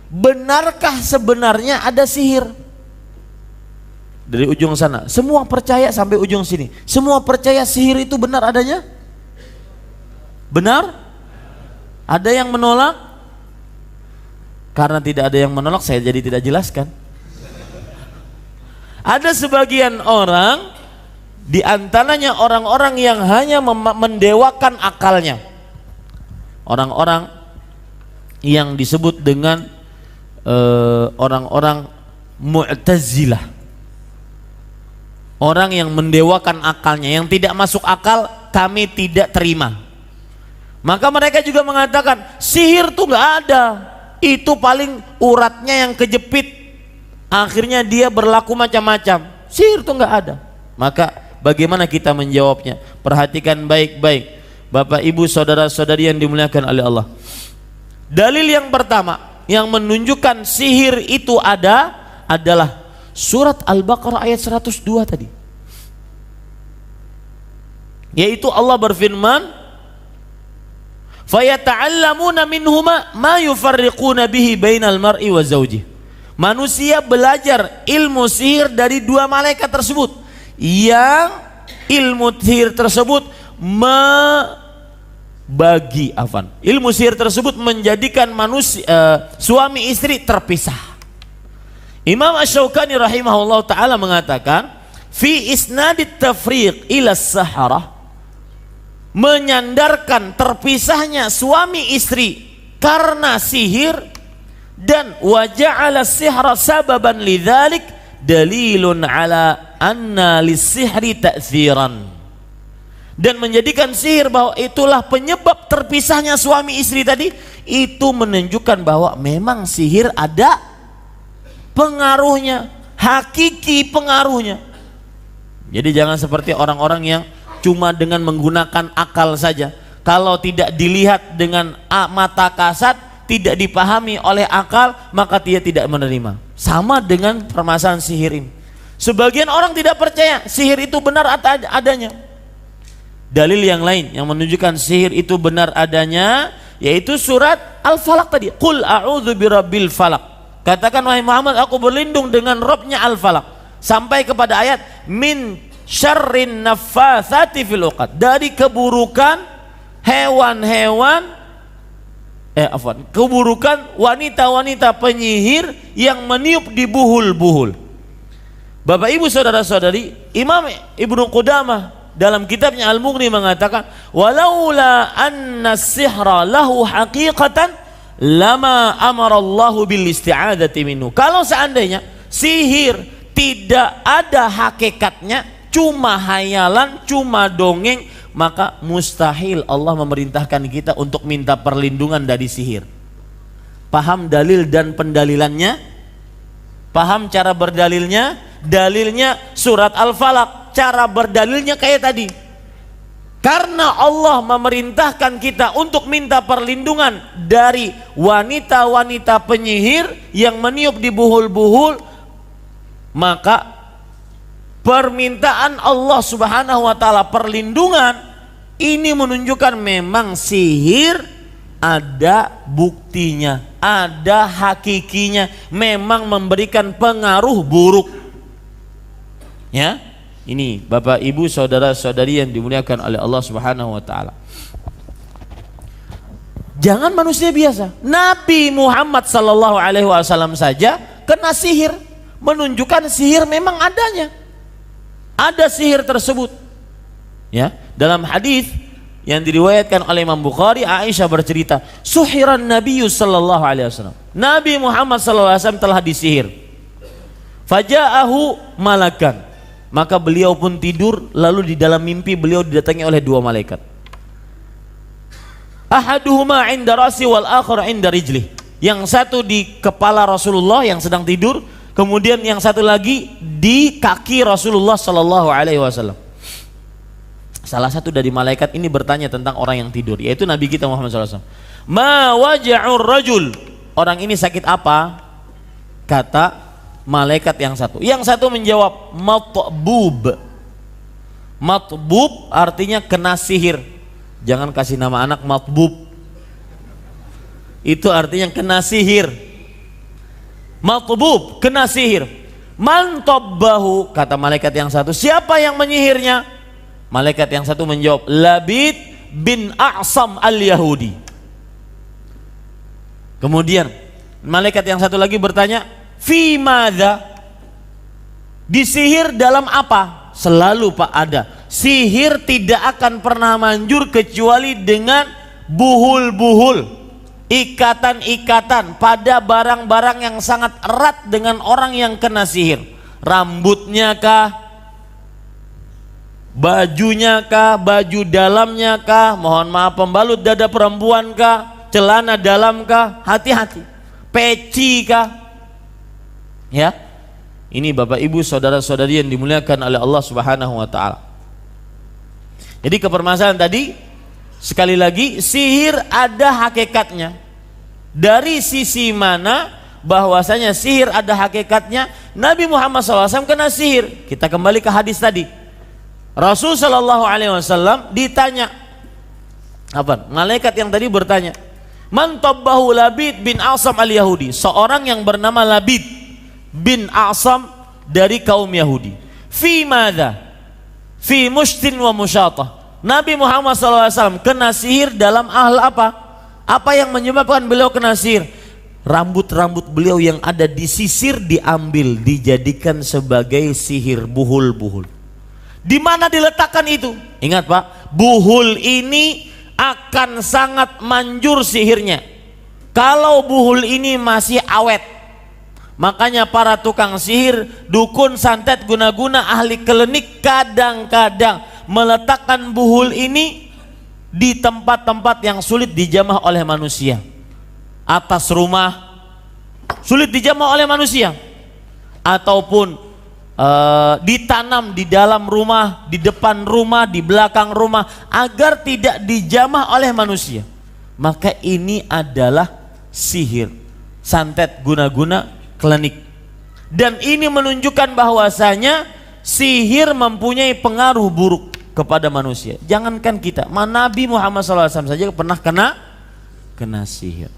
benarkah sebenarnya ada sihir? Dari ujung sana, semua percaya sampai ujung sini. Semua percaya sihir itu benar adanya? Benar? Ada yang menolak? Karena tidak ada yang menolak, saya jadi tidak jelaskan. Ada sebagian orang, di antaranya orang-orang yang hanya mendewakan akalnya. Orang-orang yang disebut dengan orang-orang Mu'tazilah. Orang yang mendewakan akalnya, yang tidak masuk akal kami tidak terima. Maka mereka juga mengatakan sihir tuh nggak ada, itu paling uratnya yang kejepit, akhirnya dia berlaku macam-macam. Sihir tuh nggak ada. Maka bagaimana kita menjawabnya? Perhatikan baik-baik, Bapak Ibu saudara-saudari yang dimuliakan oleh Allah. Dalil yang pertama yang menunjukkan sihir itu ada adalah surat Al-Baqarah ayat 102 tadi, yaitu Allah berfirman, fayata'allamuna minhuma ma yufarriquna bihi bainal mar'i wa zawjih. Manusia belajar ilmu sihir dari dua malaikat tersebut, yang ilmu sihir tersebut ilmu sihir tersebut menjadikan manusia suami istri terpisah. Imam Asy-Syaukani rahimahullah ta'ala mengatakan, fi isnadit tafriq ila saharah, menyandarkan terpisahnya suami istri karena sihir, dan wa ja'ala sihra sababan lidzalik dalilun ala anna lis-sihri ta'tsiran, dan menjadikan sihir bahwa itulah penyebab terpisahnya suami istri tadi, itu menunjukkan bahwa memang sihir ada pengaruhnya, hakiki pengaruhnya. Jadi jangan seperti orang-orang yang cuma dengan menggunakan akal saja. Kalau tidak dilihat dengan mata kasat, tidak dipahami oleh akal, maka dia tidak menerima. Sama dengan permasalahan sihir ini. Sebagian orang tidak percaya sihir itu benar adanya. Dalil yang lain yang menunjukkan sihir itu benar adanya yaitu surat Al-Falaq tadi. Qul a'udzu birabbil falaq. Katakan wahai Muhammad, aku berlindung dengan Rabbnya Al-Falaq, sampai kepada ayat min syarrin naffatsati fil 'uqad, dari keburukan keburukan wanita-wanita penyihir yang meniup di buhul-buhul. Bapak Ibu saudara-saudari, Imam Ibnu Qudamah dalam kitabnya Al-Mughni mengatakan, walaula anna sihra lahu haqiqatan lama amarallahu bil isti'adzati minhu. Kalau seandainya sihir tidak ada hakikatnya, cuma hayalan, cuma dongeng, maka mustahil Allah memerintahkan kita untuk minta perlindungan dari sihir. Paham dalil dan pendalilannya? Paham cara berdalilnya? Dalilnya surat Al-Falaq, cara berdalilnya kayak tadi. Karena Allah memerintahkan kita untuk minta perlindungan dari wanita-wanita penyihir yang meniup di buhul-buhul, maka permintaan Allah Subhanahu wa ta'ala perlindungan ini menunjukkan memang sihir ada buktinya, ada hakikinya, memang memberikan pengaruh buruk. Ya. Ini Bapak Ibu saudara-saudari yang dimuliakan oleh Allah Subhanahu wa ta'ala. Jangan manusia biasa. Nabi Muhammad sallallahu alaihi wasallam saja kena sihir, menunjukkan sihir memang adanya. Ada sihir tersebut. Ya, dalam hadis yang diriwayatkan oleh Imam Bukhari, Aisyah bercerita, suhiran Nabi sallallahu alaihi wasallam. Nabi Muhammad sallallahu alaihi wasallam telah disihir. Faja'ahu malakan. Maka beliau pun tidur, lalu di dalam mimpi beliau didatangi oleh dua malaikat. Ahaduhuma 'inda ra'si wal akhar 'inda rijlih. Yang satu di kepala Rasulullah yang sedang tidur, kemudian yang satu lagi di kaki Rasulullah sallallahu alaihi wasallam. Salah satu dari malaikat ini bertanya tentang orang yang tidur, yaitu Nabi kita Muhammad sallallahu alaihi wasallam. Ma waja'ur rajul? Orang ini sakit apa? Kata malaikat yang satu. Yang satu menjawab matbub. Matbub artinya kena sihir. Jangan kasih nama anak matbub. Itu artinya kena sihir. matbub, kena sihir. Man tabbahu, kata malaikat yang satu, siapa yang menyihirnya? Malaikat yang satu menjawab, Labid bin A'sam al-Yahudi. Kemudian malaikat yang satu lagi bertanya, fi madza, disihir dalam apa? Selalu Pak ada, sihir tidak akan pernah manjur kecuali dengan buhul-buhul, ikatan-ikatan pada barang-barang yang sangat erat dengan orang yang kena sihir. Rambutnya kah, bajunya kah, baju dalamnya kah, mohon maaf pembalut dada perempuan kah, celana dalam kah, hati-hati, peci kah, ya. Ini Bapak Ibu saudara-saudari yang dimuliakan oleh Allah Subhanahu wa taala. Jadi kepermasalahan tadi, sekali lagi, sihir ada hakikatnya. Dari sisi mana bahwasanya sihir ada hakikatnya? Nabi Muhammad SAW kena sihir. Kita kembali ke hadis tadi. Rasul Shallallahu Alaihi Wasallam ditanya, apa? Malaikat yang tadi bertanya, Man tabbahu Labid bin A'sam al-Yahudi, seorang yang bernama Labid bin A'sam dari kaum Yahudi. Fi madza? Fi mushtin wa musyatah. Nabi Muhammad SAW kena sihir dalam hal apa? Apa yang menyebabkan beliau kena sihir? Rambut-rambut beliau yang ada disisir diambil, dijadikan sebagai sihir buhul-buhul. Di mana diletakkan itu? Ingat Pak, buhul ini akan sangat manjur sihirnya kalau buhul ini masih awet. Makanya para tukang sihir, dukun, santet, guna-guna, ahli klinik kadang-kadang meletakkan buhul ini di tempat-tempat yang sulit dijamah oleh manusia. Atas rumah sulit dijamah oleh manusia, ataupun ditanam di dalam rumah, di depan rumah, di belakang rumah, agar tidak dijamah oleh manusia. Maka ini adalah sihir, santet, guna-guna, klinik. Dan ini menunjukkan bahwasanya sihir mempunyai pengaruh buruk kepada manusia. Jangankan kita, Nabi Muhammad SAW saja pernah kena sihir.